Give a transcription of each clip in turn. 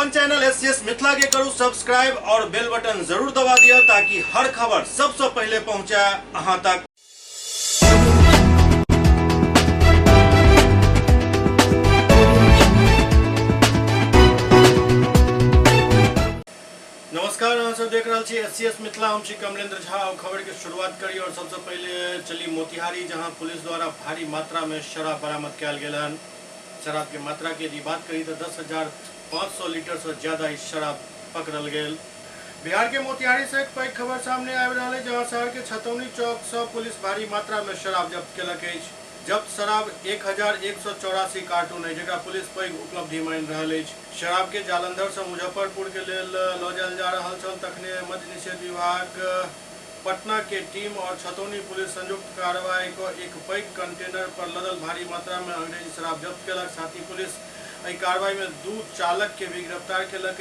अपन channel SCS Mithila के करू subscribe और बेल बटन जरूर दबा दिया ताकि हर खबर सबसे पहले पहुंचे अहां तक। नमस्कार, अहाँ सब देख रहे हैं एससीएस मिथिला। हम छी कमलेंद्र झा और खबर की शुरुआत करी और सबसे पहले चली मोतिहारी, जहां पुलिस द्वारा भारी मात्रा में शराब बरामद किया गया। शराब की मात्रा की यदि बात करी तो 10,500 लीटर से ज्यादा इस शराब पकड़ल गए। बिहार के मोतिहारी से एक पैघ खबर सामने आ रहा है, जहां शहर के छतौनी चौक से पुलिस भारी मात्रा में शराब जब्त कलक। जब्त शराब 1,184 कार्टून है, जरा पुलिस पैघ उपलब्धि मान रहा है। शराब के जालंधर से मुजफ्फरपुर के लेल लऽ जायल जा रहा छल, तखने मद्य निषेध विभाग पटना के टीम और छतौनी पुलिस संयुक्त कार्रवाई को एक पैघ कंटेनर पर लदल भारी मात्रा में अंग्रेजी शराब जब्त कलक। साथ ही पुलिस कार्रवाई में 2 चालक के भी गिरफ्तार कलक।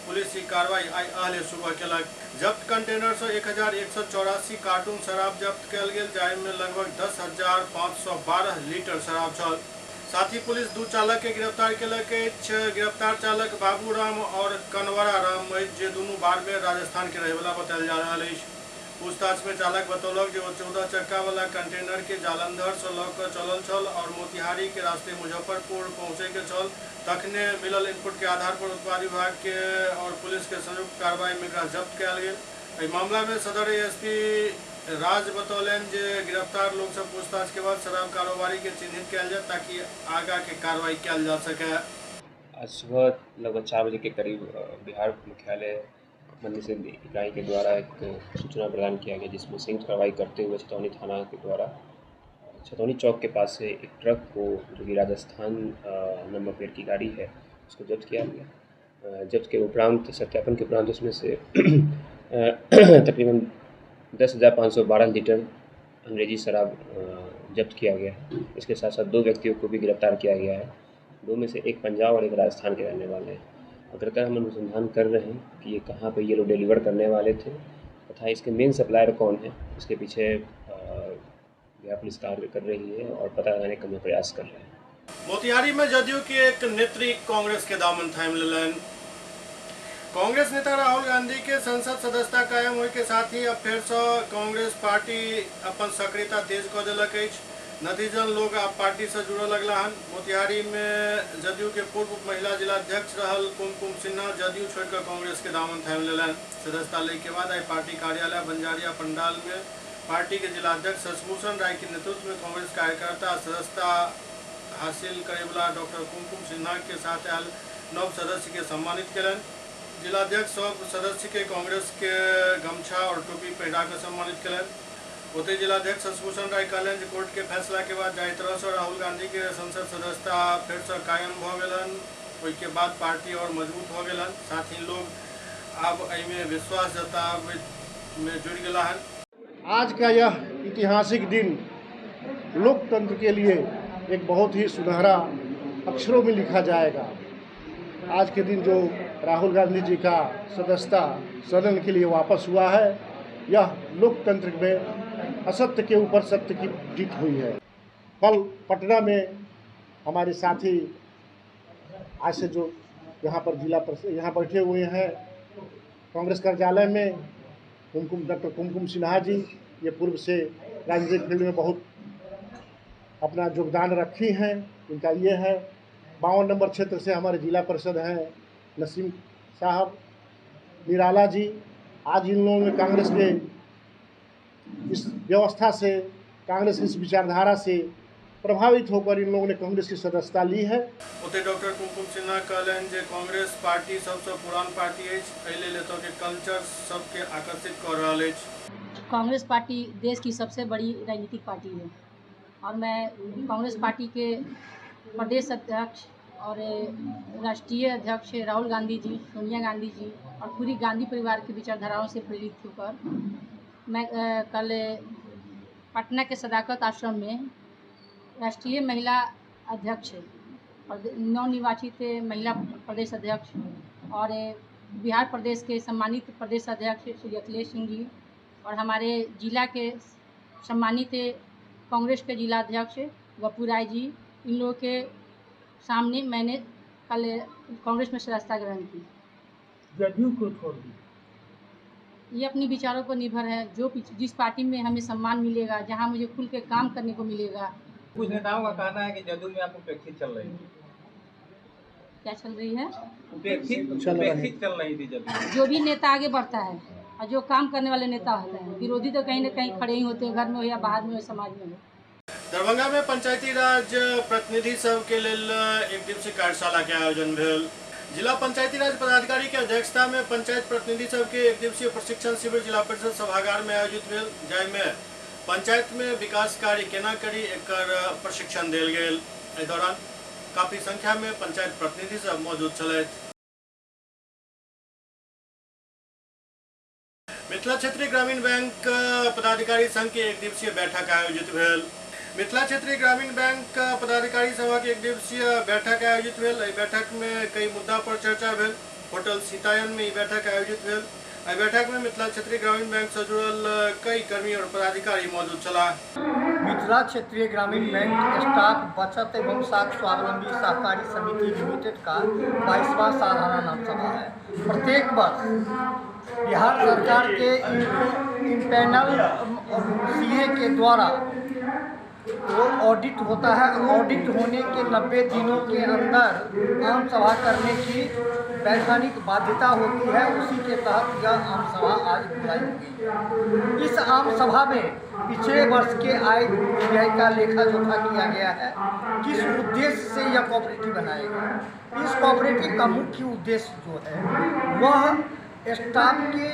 पुलिस कार्रवाई आई आले सुबह कलक। जब्त कंटेनर से 1,184 कार्टून शराब जब्त कल गया, जाहिमे लगभग 10,512 लीटर शराब छल। साथ ही पुलिस 2 चालक के गिरफ्तार कलक। गिरफ्तार चालक बाबूराम और कनवरा राम, जे दोनों बाड़मेर राजस्थान के रहे वाला बतायल जा रहा है। पूछताछ में चालक बतौलक जो 14 चक्का वाला कंटेनर के जालंधर से लौकर चलल छल और मोतिहारी के रास्ते मुजफ्फरपुर पहुंचे के छल। तखने मिलल इनपुट के आधार पर उत्पाद विभाग के और पुलिस के संयुक्त कार्रवाई में एकरा जब्त कयल गेल। मामला में सदर एएसपी राज बतौलन जे गिरफ्तार लोग सब पूछताछ के बाद शराब कारोबारी के चिन्हित किया जाए ताकि आगा के कार्रवाई किया जा सके। आज सुबह लगभग 4 बजे के करीब बिहार मुख्यालय मद्य निषेध इकाई के द्वारा एक सूचना प्रदान किया गया, जिसमें संयुक्त कार्रवाई करते हुए छतौनी थाना के द्वारा छतौनी चौक के पास से एक ट्रक को, जो कि राजस्थान नंबर प्लेट की गाड़ी है, उसको जब्त किया गया। जब्त के उपरांत सत्यापन के उपरांत उसमें से तकरीबन 10,512 लीटर अंग्रेजी शराब जब्त किया गया है। इसके साथ साथ 2 व्यक्तियों को भी गिरफ्तार किया गया है। 2 में से एक पंजाब और एक राजस्थान के रहने वाले हैं। अग्रतः हम अनुसंधान कर रहे हैं कि ये कहाँ पे ये लोग डिलीवर करने वाले थे तथा इसके मेन सप्लायर कौन है। इसके पीछे बिहार पुलिस कार्य कर रही है और पता लगाने का प्रयास कर रहे हैं। मोतिहारी में जदयू के एक नेत्री कांग्रेस के दामन थाम लेलन। कांग्रेस नेता राहुल गांधी के संसद सदस्यता कायम होने के साथ ही अब फिर से कांग्रेस पार्टी अपन सक्रियता तेज कर दिलक। नतीजन लोग अब पार्टी से जुड़े लगला हन। मोतिहारी में जदयू के पूर्व महिला जिलाध्यक्ष रहल कुमकुम सिन्हा जदयू छोड़कर कांग्रेस के दामन थाम लेलन। सदस्यता ले के बाद आई पार्टी कार्यालय बंजारिया पंडाल में पार्टी के जिलाध्यक्ष शशिभूषण राय के नेतृत्व में कांग्रेस कार्यकर्ता सदस्यता हासिल करे वाला डॉक्टर कुमकुम सिन्हा के साथ आयल नव सदस्य के सम्मानित कलन। जिलाध्यक्ष सब सदस्य के कांग्रेस के गमछा और टोपी पहिरा के सम्मानित कलन। ओते जिलाध्यक्ष शशिभूषण राय कहलन जे कोर्ट के फैसला के बाद जाहि तरह से राहुल गांधी के संसद सदस्यता फिर से कायम भ गेलन, ओई के बाद पार्टी और मजबूत हो गेलन। साथ ही लोग अब एमे विश्वास जतावे में जुड़ गेला हन। आज का यह ऐतिहासिक दिन लोकतंत्र के लिए एक बहुत ही सुनहरा अक्षरों में लिखा जाएगा। आज के दिन जो राहुल गांधी जी का सदस्यता सदन के लिए वापस हुआ है, यह लोकतंत्र में असत्य के ऊपर सत्य की जीत हुई है। कल पटना में हमारे साथी आज से जो यहाँ पर यहाँ बैठे हुए हैं कांग्रेस कार्यालय में, डॉक्टर कुमकुम सिन्हा जी, ये पूर्व से राजनीतिक फील्ड में बहुत अपना योगदान रखी हैं। इनका ये है 52 नंबर क्षेत्र से हमारे जिला परिषद हैं नसीम साहब, निराला जी। आज इन लोगों ने कांग्रेस के इस व्यवस्था से, कांग्रेस की इस विचारधारा से प्रभावित होकर इन लोगों ने कांग्रेस की सदस्यता ली है। ओते डॉक्टर कुमकुम सिन्हा कहलन जे कांग्रेस पार्टी सबसे पुरान पार्टी है, एहि लेल एतय के कल्चर सबके आकर्षित कर रहल है। कांग्रेस पार्टी देश की सबसे बड़ी राजनीतिक पार्टी है और मैं कांग्रेस पार्टी के प्रदेश अध्यक्ष और राष्ट्रीय अध्यक्ष राहुल गांधी जी, सोनिया गांधी जी और पूरी गांधी परिवार की विचारधाराओं से प्रेरित होकर मैं कल पटना के सदाकत आश्रम में राष्ट्रीय महिला अध्यक्ष और नवनिर्वाचित महिला प्रदेश अध्यक्ष और बिहार प्रदेश के सम्मानित प्रदेश अध्यक्ष श्री अखिलेश सिंह जी और हमारे जिला के सम्मानित कांग्रेस के जिला अध्यक्ष गप्पू राय जी, इन लोगों के सामने मैंने कल कांग्रेस में सदस्यता ग्रहण की। जदयू को छोड़ दी। ये अपनी विचारों पर निर्भर है। जिस पार्टी में हमें सम्मान मिलेगा, जहाँ मुझे खुल के काम करने को मिलेगा। कुछ नेताओं का कहना है कि जदयू में आप उपेक्षित चल रही थी। क्या चल रही है? उपेक्षित चल रही थी जदयू। जो भी नेता आगे बढ़ता है और जो काम करने वाले नेता होते हैं, विरोधी तो कहीं ना कहीं खड़े ही होते हैं, घर में हो या बाहर में हो, समाज में हो। दरभंगा में पंचायती राज प्रतिनिधि सब के लेल एक दिवसीय कार्यशाला के आयोजन भेल। जिला पंचायती राज पदाधिकारी के अध्यक्षता में पंचायत प्रतिनिधि सब के एक दिवसीय प्रशिक्षण शिविर जिला परिषद सभागार में आयोजित भेल, जाहिमे पंचायत में विकास कार्य केना करी एकर प्रशिक्षण देल गेल। एहि दौरान काफी संख्या में पंचायत प्रतिनिधि सब मौजूद छलथि। मिथिला क्षेत्रीय ग्रामीण बैंक पदाधिकारी संघ के एक दिवसीय बैठक आयोजित भेल। मिथिला क्षेत्रीय ग्रामीण बैंक पदाधिकारी सभा के एक दिवसीय बैठक आयोजित भेल। एहि बैठक में कई मुद्दा पर चर्चा भेल। होटल सीतायन में बैठक आयोजित भेल। एहि बैठक में मिथिला क्षेत्रीय ग्रामीण बैंक से जुड़ल कई कर्मी और पदाधिकारी मौजूद छला। मिथिला क्षेत्रीय ग्रामीण बैंक स्टाफ बचत एवं साख स्वावलंबी सहकारी समिति लिमिटेड का 22वां साधारण सभा है। प्रत्येक वर्ष बिहार सरकार के पैनल सीए के द्वारा वो ऑडिट होता है। ऑडिट होने के 90 दिनों के अंदर आम सभा करने की वैधानिक बाध्यता होती है। उसी के तहत यह आम सभा आज बुलाई गई। इस आम सभा में पिछले वर्ष के आय व्यय का लेखा जोखा किया गया है। किस उद्देश्य से यह कोऑपरेटिव बनाया गया। इस कोऑपरेटिव का मुख्य उद्देश्य जो है वह स्टाफ के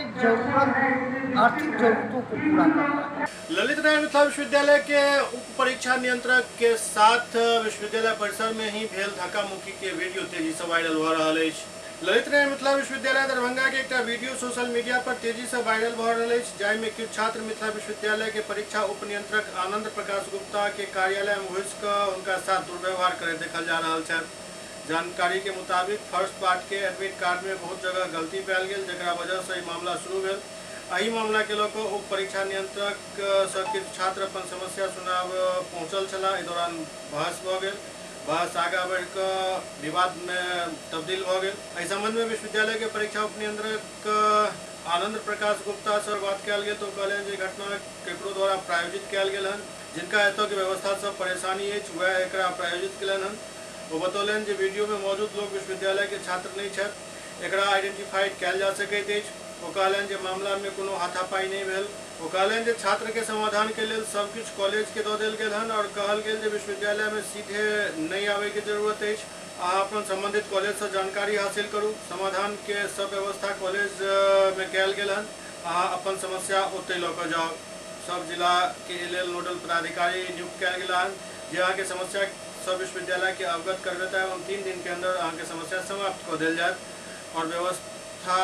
आर्थिक जरूरतों को पूरा करना है। ललित नारायण मिथिला विश्वविद्यालय के उप परीक्षा नियंत्रक के साथ विश्वविद्यालय परिसर में ही भेल धक्का मुक्की के वीडियो तेजी से वायरल हो रहा है। ललित नारायण मिथिला विश्वविद्यालय दरभंगा के एक वीडियो सोशल मीडिया पर तेजी से वायरल भ रहा है, जाहिमे किछु छात्र मिथिला विश्वविद्यालय के परीक्षा उप नियंत्रक आनंद प्रकाश गुप्ता के कार्यालय में घुस कऽ उनका साथ दुर्व्यवहार करते देखल जा रहा है। जानकारी के मुताबिक फर्स्ट पार्ट के एडमिट कार्ड में बहुत जगह गलती पायल गेल, जेकरा वजह से मामला शुरू भेल। एहि मामला के लोग उप परीक्षा नियंत्रक से किछु छात्र अपन समस्या सुनाब पहुंचल छला। एहि दौरान बहस भ गेल। बहस आगा बढ़ कऽ विवाद में तब्दील भ गेल। एहि संबंध में विश्वविद्यालय के परीक्षा उप नियंत्रक आनंद प्रकाश गुप्ता से बात कयल गेल तो कहलनि जे घटना केकरो द्वारा प्रायोजित कयल गेल हन, जिनका एतऽ के व्यवस्था से परेशानी अछि वह एकरा प्रायोजित केलनि हन। वो बतौलन जे वीडियो में मौजूद लोग विश्वविद्यालय के छात्र नहीं छथि, एकरा आइडेंटिफाइड कयल जा सकैत अछि। वो कहलनि जे मामला में कोनो हाथापाई नहीं भेल। वो कहलनि जे छात्र के समाधान के लिए सब किछु कॉलेज के दऽ देल गेल हन और कहल गेल जे विश्वविद्यालय में सीधे नहीं आवे के जरूरत अछि। अहाँ अपन संबंधित कॉलेज से जानकारी हासिल करू। समाधान के सब व्यवस्था कॉलेज में कयल गेल हन। अहाँ अपन समस्या ओतै लऽ कऽ जाउ। सब जिला के लेल नोडल पदाधिकारी नियुक्त कयल गेल हन जे अहाँ के समस्या सब विश्वविद्यालय के अवगत करवेता है एवं 3 दिन के अंदर अहाँ के समस्या समाप्त कर दिल जाए और व्यवस्था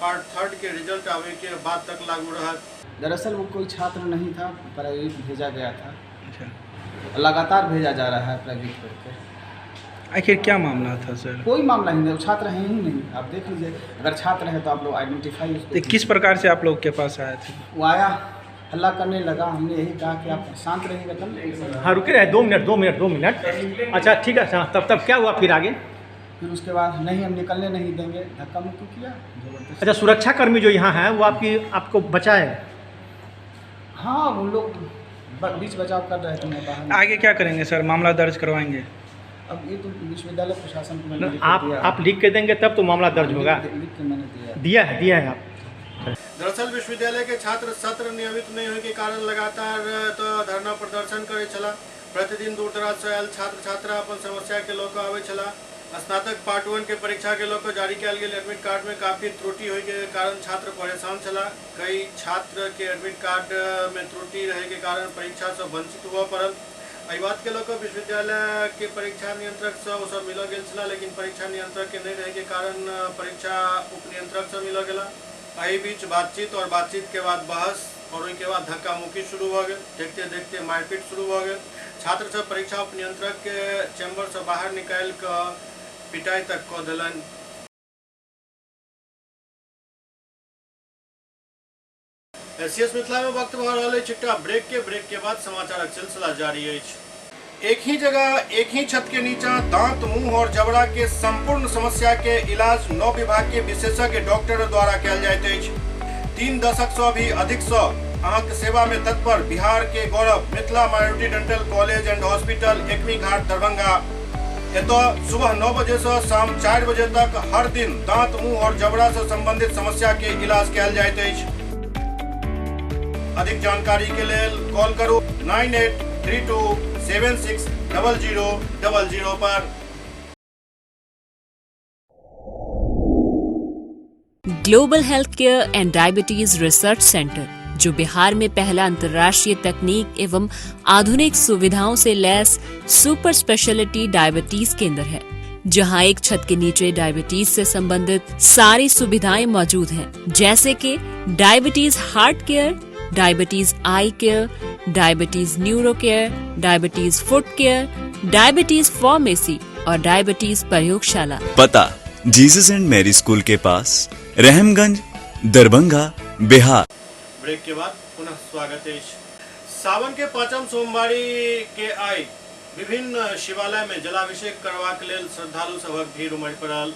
पार्ट 3 के रिजल्ट आवे के बाद तक लागू रहा। दरअसल वो कोई छात्र नहीं था, प्राइवेट भेजा गया था। लगातार भेजा जा रहा है प्राइवेट करके। आखिर क्या मामला था सर? कोई मामला ही नहीं, छात्र हैं ही नहीं। आप देख लीजिए, अगर छात्र है तो आप लोग आइडेंटिफाई उसको। तो किस प्रकार से आप लोग के पास आए थे? वो आया, हल्ला करने लगा। हमने यही कहा कि आप शांत रहिएगा तब। हाँ रुके रहे 2 मिनट। अच्छा ठीक है। तब क्या हुआ फिर आगे? फिर उसके बाद नहीं, हम निकलने नहीं देंगे, धक्का मुक्की किया। अच्छा, सुरक्षाकर्मी जो यहाँ हैं वो आपको बचाए? हाँ, वो लोग बीच बचाव कर रहे थे। मैं बाहर। आगे क्या करेंगे सर? मामला दर्ज करवाएंगे? अब ये तो विश्वविद्यालय प्रशासन को मैंने लिख के दिया। आप लिख के देंगे तब तो मामला दर्ज होगा? लिख के मैंने दिया है आप। दरअसल विश्वविद्यालय के छात्र सत्र नियमित नहीं होने के कारण लगातार तो धरना प्रदर्शन करे छला। प्रतिदिन दूर दराज से आयल छात्र छात्रा अपन समस्या के लोग आवे छला। स्नातक पार्ट 1 के परीक्षा के लोग जारी कयल गेल एडमिट कार्ड में काफी त्रुटि होने के कारण छात्र परेशान छला। कई छात्र के एडमिट कार्ड में त्रुटि रहे के कारण परीक्षा से वंचित हुआ पड़ल। एहि बात के लोग विश्वविद्यालय के परीक्षा नियंत्रक से वो सब मिल गेल छला, लेकिन परीक्षा नियंत्रक के नहीं रहे के कारण परीक्षा उप नियंत्रक से मिल गेला। एहि बीच बातचीत और बातचीत के बाद बहस और उसके बाद धक्का मुक्की शुरू हो गई। देखते देखते मारपीट शुरू हो गई। छात्र सब परीक्षा उप नियंत्रक के चैम्बर से बाहर निकाल कर पिटाई तक कऽ देलनि। एससीएस मिथिला में वक्त भऽ रहल अछि। एकटा ब्रेक के बाद समाचारक सिलसिला जारी अछि। एक ही जगह एक ही छत के नीचे दांत, मुंह और जबड़ा के संपूर्ण समस्या के इलाज 9 विभाग के विशेषज्ञ डॉक्टर द्वारा कयल जाइत अछि। 3 दशक से भी अधिक से अहाँक सेवा में तत्पर बिहार के गौरव Mithila minority dental college and hospital Ekmi Ghat Darbhanga. एतो सुबह 9 बजे से शाम 4 बजे तक हर दिन दांत, मुंह और जबड़ा से संबंधित समस्या के इलाज कयल जाइत अछि। अधिक जानकारी के लेल कॉल करू 9832760000 पर। Global health care and diabetes research centre, जो बिहार में पहला अंतर्राष्ट्रीय तकनीक एवं आधुनिक सुविधाओं से लैस सुपर स्पेशलिटी डायबिटीज केंद्र है, जहां एक छत के नीचे डायबिटीज से संबंधित सारी सुविधाएं मौजूद हैं, जैसे कि diabetes heart care, diabetes eye care, diabetes neuro care, diabetes foot care, diabetes pharmacy और डायबिटीज प्रयोगशाला। पता जीसस एंड मैरी स्कूल के पास, रहमगंज, दरभंगा, बिहार। ब्रेक के बाद पुनः स्वागत है। सावन के 5म सोमवारी के आइ विभिन्न शिवालय में जलाभिषेक करबाक लेल श्रद्धालु सभक भीड़ उमड़ पड़ल।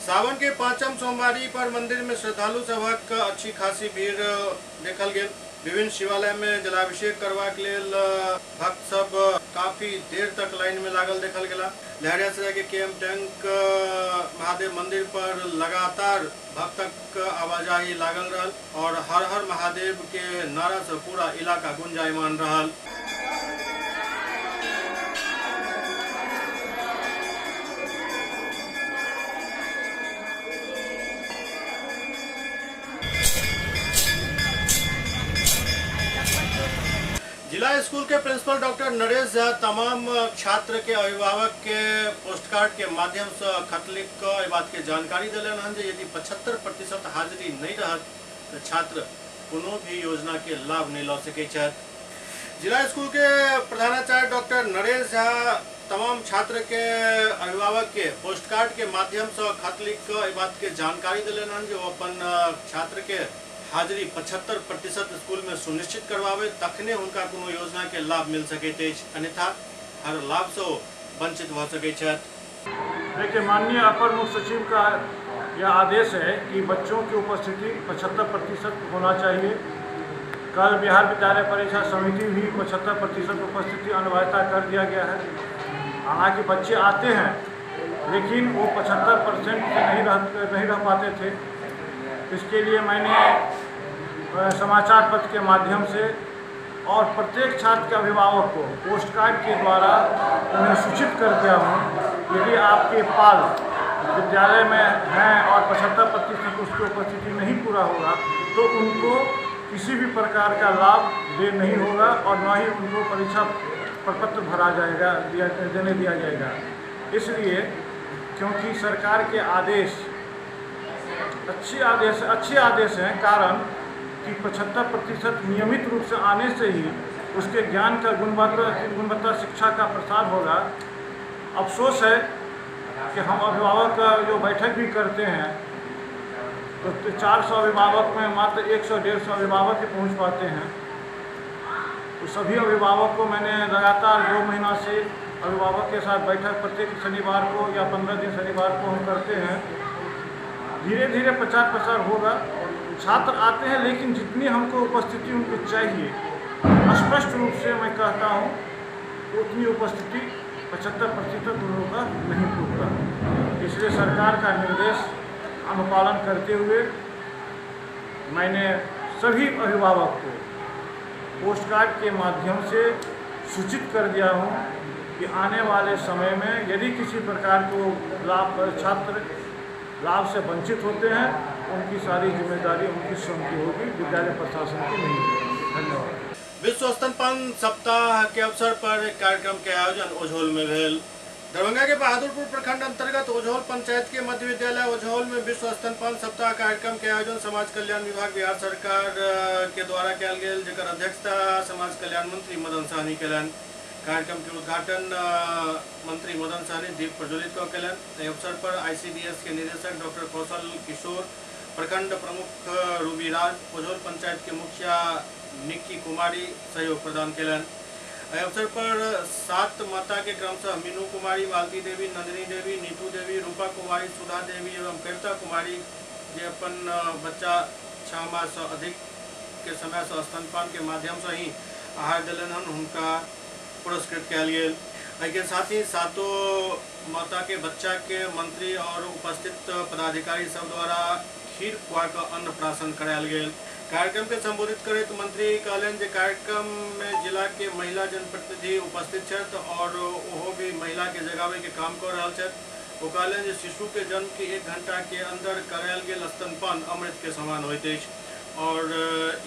सावन के 5म सोमवारी पर मंदिर में श्रद्धालु सभक अच्छी खासी भीड़ देखल गेल। विभिन्न शिवालय में जलाभिषेक करबाक लेल भक्त सब काफी देर तक लाइन में लागल देखल गेला। लहरियासराय के केएम टैंक महादेव मंदिर पर लगातार भक्तक आवाजाही लागल रहल और हर हर महादेव के नारा से पूरा इलाका गुंजायमान रहल। जिला स्कूल के प्रिंसिपल डॉक्टर नरेश झा तमाम छात्र के अभिभावक के पोस्टकार्ड के माध्यम से खत लिख कर बात के जानकारी दिलन हन जे यदि 75% हाजिरी नहीं रहत तो छात्र कोनो भी योजना के लाभ नहीं लऽ सकै छथि। जिला स्कूल के प्रधानाचार्य डॉक्टर नरेश झा तमाम छात्र के अभिभावक के पोस्टकार्ड के माध्यम से खत लिख कर बात के जानकारी दिलन हन जे अपन छात्र के हाजिरी 75% स्कूल में सुनिश्चित करवावे, तखने उनका कोनो योजना के लाभ मिल सकैत अछि, अन्यथा हर लाभ से वंचित भ सकैत छथि। देखिए, माननीय अपर मुख्य सचिव का यह आदेश है कि बच्चों की उपस्थिति 75% होना चाहिए। कल बिहार विद्यालय परीक्षा समिति भी 75% उपस्थिति अनिवार्यता कर दिया गया है। हालांकि बच्चे आते हैं लेकिन वो 75% नहीं रह पाते थे। इसके लिए मैंने समाचार पत्र के माध्यम से और प्रत्येक छात्र के अभिभावक को पोस्टकार्ड के द्वारा उन्हें सूचित कर दिया हूँ। यदि आपके पाल विद्यालय में हैं और 75% उसकी उपस्थिति नहीं पूरा होगा तो उनको किसी भी प्रकार का लाभ नहीं होगा और न ही उनको परीक्षा प्रपत्र भरा जाएगा, देने दिया जाएगा। इसलिए क्योंकि सरकार के आदेश अच्छे आदेश हैं, कारण कि 75% नियमित रूप से आने से ही उसके ज्ञान का गुणवत्ता शिक्षा का प्रसार होगा। अफसोस है कि हम अभिभावक का जो बैठक भी करते हैं तो 400 अभिभावक में मात्र 100-150 अभिभावक ही पहुंच पाते हैं। तो सभी अभिभावक को मैंने लगातार 2 महीना से अभिभावक के साथ बैठक प्रत्येक शनिवार को या 15 दिन शनिवार को हम करते हैं। धीरे धीरे प्रचार होगा। छात्र आते हैं लेकिन जितनी हमको उपस्थिति उनकी चाहिए, स्पष्ट रूप से मैं कहता हूँ, उतनी उपस्थिति 75% लोगों का नहीं पूछता। इसलिए सरकार का निर्देश अनुपालन करते हुए मैंने सभी अभिभावक को पोस्टकार्ड के माध्यम से सूचित कर दिया हूँ कि आने वाले समय में यदि किसी प्रकार को छात्र लाभ से वंचित होते हैं, उनकी सारी जिम्मेदारी उनकी स्वयं की होगी, विद्यालय प्रशासन की नहीं होगी। धन्यवाद। विश्व स्तनपान सप्ताह के अवसर पर एक कार्यक्रम के आयोजन ओझौल में भेल। दरभंगा के बहादुरपुर प्रखंड अंतर्गत ओझौल पंचायत के मध्य विद्यालय ओझौल में विश्व स्तनपान सप्ताह कार्यक्रम के आयोजन समाज कल्याण विभाग बिहार सरकार के द्वारा कयल गेल, जेकर अध्यक्षता समाज कल्याण मंत्री मदन सहनी कयलनि। कार्यक्रम के उद्घाटन मंत्री मदन सहनी दीप प्रज्वलित कऽ कयलनि। एहि अवसर पर ICDS के निदेशक डॉक्टर कौशल किशोर, प्रखंड प्रमुख रूबी राज, ओझौल पंचायत के मुखिया निक्की कुमारी सहयोग प्रदान कयलनि। इस अवसर पर 7 माता के क्रमशः मीनू कुमारी, मालती देवी, नंदिनी देवी, नीतू देवी, रूपा कुमारी, सुधा देवी एवं कविता कुमारी जे अपन बच्चा 6 मास से अधिक के समय से स्तनपान के माध्यम से ही आहार दिलन हन, हुनका पुरस्कृत कयल गेल। एहिके साथ ही 7 माता के बच्चा के मंत्री और उपस्थित पदाधिकारी सब द्वारा खीर खुआ के अन्नप्राशन करायल गेल। कार्यक्रम के संबोधित करते मंत्री कहलन जे कार्यक्रम में जिला के महिला जनप्रतिनिधि उपस्थित छथि और ओहो भी महिला के जगावे के काम कर रहा छथि। वो कहलन जे शिशु के जन्म के 1 घंटा के अंदर करायल गेल स्तनपान अमृत के समान होइत अछि और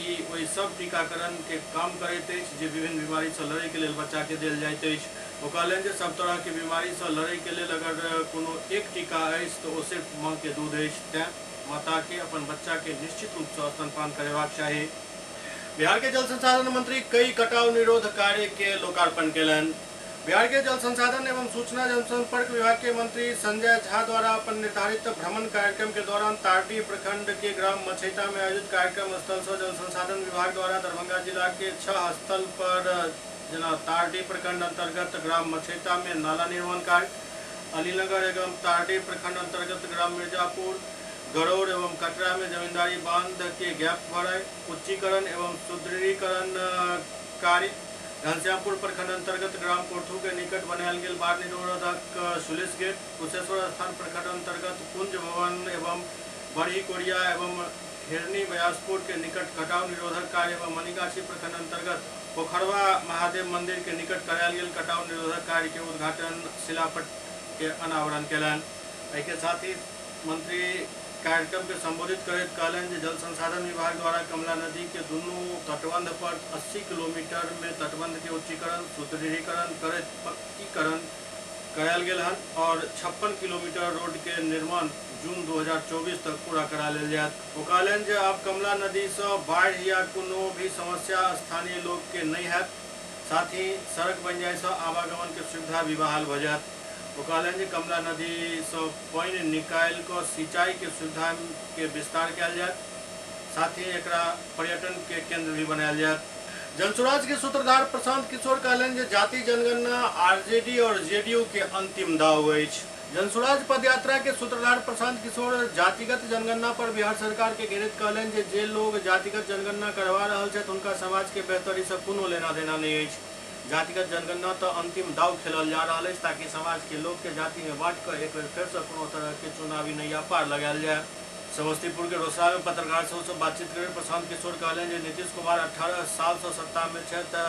ई वही सब टीकाकरण के काम करैत अछि जे विभिन्न बीमारी से लड़े के लेल बच्चा के देल जाइत अछि। वो कहलन जे सब तरह के बीमारी से लड़े के लेल अगर कोनो एक टीका अछि तो ओ सिर्फ माँ के दूध अछि, तैं माता के अपन बच्चा के निश्चित रूप से स्तनपान करेबाक चाही। बिहार के जल संसाधन मंत्री कई कटाव निरोध कार्य के लोकार्पण केलन। बिहार के जल संसाधन एवं सूचना जनसंपर्क विभाग के मंत्री संजय झा द्वारा अपन निर्धारित भ्रमण कार्यक्रम के दौरान तारडी प्रखंड के ग्राम मछैता में आयोजित कार्यक्रम स्थल से जल संसाधन विभाग द्वारा दरभंगा जिला के 6 स्थल पर जना तारडी प्रखंड अंतर्गत ग्राम मछैता में नाला निर्माण कार्य, अलीनगर एवं तारडी प्रखंड अंतर्गत ग्राम मिर्जापुर, गरौर एवं कटरा में जमींदारी बांध के गैप भराई, उच्चीकरण एवं सुदृढ़ीकरण कार्य, घनश्यामपुर प्रखंड अंतर्गत ग्राम कोठू के निकट बनायल गेल बाढ़ निरोधक सुलिस गेट, कुशेश्वर स्थान प्रखंड अंतर्गत कुंज भवन एवं बड़ी कोरिया एवं हिरनी व्यासपुर के निकट कटाव निरोधक कार्य एवं मनीगाछी प्रखंड अंतर्गत पोखरवा महादेव मंदिर के निकट करायल गेल कटाव निरोधक कार्य के उद्घाटन शिलापट के अनावरण केलन। एहिके साथ ही मंत्री कार्यक्रम के संबोधित करते कहलन जे जल संसाधन विभाग द्वारा कमला नदी के दुनू तटबंध पर 80 किलोमीटर में तटबंध के उच्चीकरण, सुदृढ़ीकरण कर पक्कीकरण करायल गेल हन और 56 किलोमीटर रोड के निर्माण जून 2024 तक पूरा करा लेल जायत। वो कहलन जे अब कमला नदी से बाढ़ या कोनो भी समस्या स्थानीय लोग के नहीं हैत, साथ ही सड़क बन जाए से आवागमन के सुविधा भी बहाल भ जायत। वो कहलन जे कमला नदी से पानी निकाल कर सिंचाई के सुविधा के विस्तार किया जाए, साथ ही एकरा पर्यटन के केंद्र भी बनायल जाए। जनसुराज के सूत्रधार प्रशांत किशोर कहलन जे जाति जनगणना आरजेडी और जेडीयू के अंतिम दाव अछि। जनसुराज पदयात्रा के सूत्रधार प्रशांत किशोर जातिगत जनगणना पर बिहार सरकार के घेरैत कहलन जे लोग जातिगत जनगणना करवा रहल छथि हुनका समाज के बेहतरी से कोनो लेना देना नहीं अछि। जातिगत जनगणना तो अंतिम दाव खेलल जा रहा है ताकि समाज के लोग के जाति में बांट कर एक बार फिर से कोनो तरह के चुनावी नैया पार लगायल जाए। समस्तीपुर के रोसड़ा में पत्रकार से बातचीत कर प्रशांत किशोर कहलन जे नीतीश कुमार 18 साल से सत्ता में छथि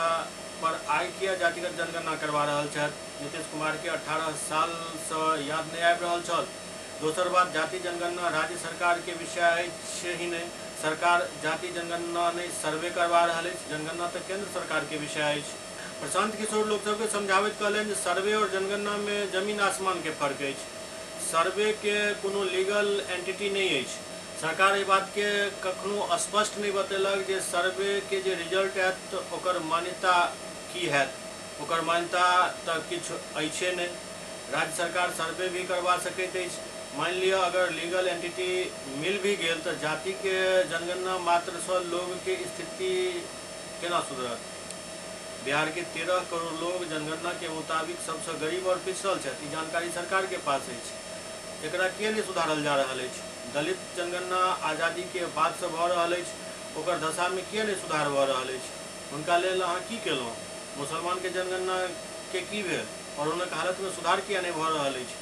पर आइ किया जातिगत जनगणना करवा रहल छथि। नीतीश कुमार के 18 साल से याद नहीं आबि रहल छल। दोसर बात जाति जनगणना राज्य सरकार के विषय अछि ही नहीं, सरकार जाति जनगणना नहीं सर्वे करवा रहल अछि, जनगणना तो केंद्र सरकार के विषय अछि। प्रशांत किशोर लोक सबके समझावैत कहलन जे सर्वे और जनगणना में जमीन आसमान के फर्क अछि। सर्वे के कोनो लीगल एंटिटी नहीं अछि। सरकार इस बात के कखनो स्पष्ट नहीं बतेलक जे सर्वे के जे रिजल्ट हैत ओकर मान्यता की हैत, ओकर मान्यता तो किछु अछि नहीं। राज्य सरकार सर्वे भी करवा सकैत अछि। मान लिया अगर लीगल एंटिटी मिल भी गेल तो जाति के जनगणना मात्र से लोग के स्थिति केना सुधरत। बिहार के 13 करोड़ लोग जनगणना के मुताबिक सबसे गरीब और पिछड़ल छथि, जानकारी सरकार के पास अछि। एकरा किए नहीं सुधारल जा रहल अछि। दलित जनगणना आज़ादी के बाद से भ रहल अछि, ओकर दशा में किए नहीं सुधार भ रहल अछि। हुनका लेल अहाँ की केलहुँ? मुसलमान के जनगणना के की भेल और उनके हालत में सुधार किए नहीं भ रहल अछि।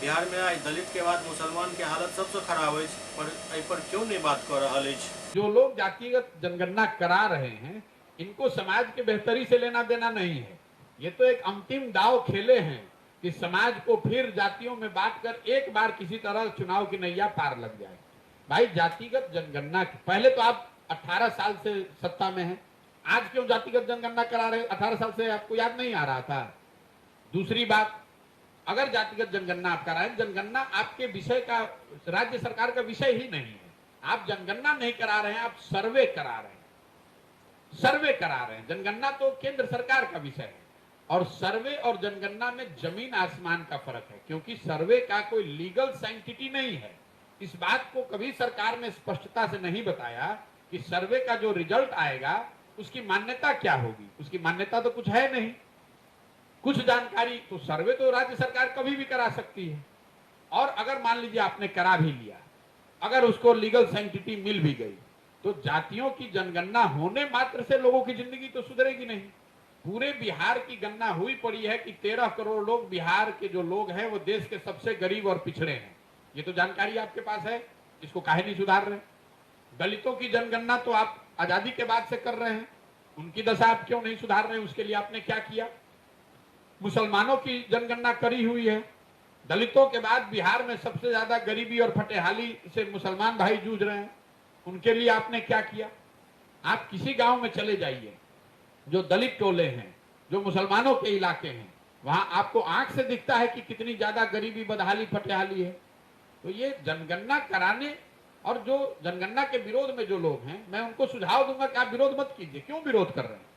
बिहार में आज दलित के बाद मुसलमान के हालत सबसे खराब अछि, पर एहि पर क्यों नहीं बात कर रहल अछि? जो लोग जातिगत जनगणना करा रहे हैं इनको समाज के बेहतरी से लेना देना नहीं है। ये तो एक अंतिम दाव खेले हैं कि समाज को फिर जातियों में बांटकर एक बार किसी तरह चुनाव की नैया पार लग जाए। भाई जातिगत जनगणना पहले तो आप 18 साल से सत्ता में हैं, आज क्यों जातिगत जनगणना करा रहे? 18 साल से आपको याद नहीं आ रहा था? दूसरी बात, अगर जातिगत जनगणना आप करा रहे, जनगणना आपके विषय का राज्य सरकार का विषय ही नहीं है। आप जनगणना नहीं करा रहे हैं, आप सर्वे करा रहे हैं। सर्वे करा रहे हैं, जनगणना तो केंद्र सरकार का विषय है और सर्वे और जनगणना में जमीन आसमान का फर्क है, क्योंकि सर्वे का कोई लीगल साइंटिटी नहीं है। इस बात को कभी सरकार ने स्पष्टता से नहीं बताया कि सर्वे का जो रिजल्ट आएगा उसकी मान्यता क्या होगी? उसकी मान्यता तो कुछ है नहीं। कुछ जानकारी तो सर्वे तो राज्य सरकार कभी भी करा सकती है, और अगर मान लीजिए आपने करा भी लिया, अगर उसको लीगल सैंक्टिटी मिल भी गई, तो जातियों की जनगणना होने मात्र से लोगों की जिंदगी तो सुधरेगी नहीं। पूरे बिहार की गणना हुई पड़ी है कि 13 करोड़ लोग, बिहार के जो लोग हैं वो देश के सबसे गरीब और पिछड़े हैं। ये तो जानकारी आपके पास है, इसको काहे नहीं सुधार रहे? दलितों की जनगणना तो आप आजादी के बाद से कर रहे हैं, उनकी दशा आप क्यों नहीं सुधार रहे? उसके लिए आपने क्या किया? मुसलमानों की जनगणना करी हुई है, दलितों के बाद बिहार में सबसे ज्यादा गरीबी और फटेहाली से मुसलमान भाई जूझ रहे हैं, उनके लिए आपने क्या किया? आप किसी गांव में चले जाइए, जो दलित टोले हैं, जो मुसलमानों के इलाके हैं, वहां आपको आंख से दिखता है कि कितनी ज्यादा गरीबी, बदहाली, फटेहाली है। तो ये जनगणना कराने और जो जनगणना के विरोध में जो लोग हैं, मैं उनको सुझाव दूंगा कि आप विरोध मत कीजिए। क्यों विरोध कर रहे हैं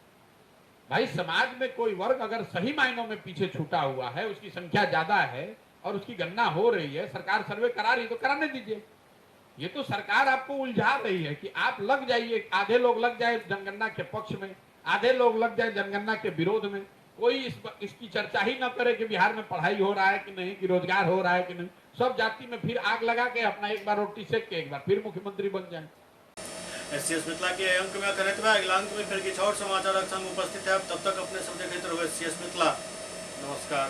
भाई? समाज में कोई वर्ग अगर सही मायनों में पीछे छूटा हुआ है, उसकी संख्या ज्यादा है और उसकी गणना हो रही है, सरकार सर्वे करा रही है, तो कराने दीजिए। ये तो सरकार आपको उलझा रही है कि आप लग जाइए, आधे लोग लग जाए जनगणना के पक्ष में, आधे लोग लग जाए जनगणना के विरोध में। कोई इसकी चर्चा ही न करे कि बिहार में पढ़ाई हो रहा है कि नहीं, कि रोजगार हो रहा है कि नहीं। सब जाति में फिर आग लगा के अपना एक बार रोटी सेक के एक बार फिर मुख्यमंत्री बन जाए। एससीएस मिथिला के अंक में करते हुए अगला अंक में फिर किसी और समाचार संग उपस्थित है। तब तक अपने सब देखते रहो एससीएस मिथिला। नमस्कार।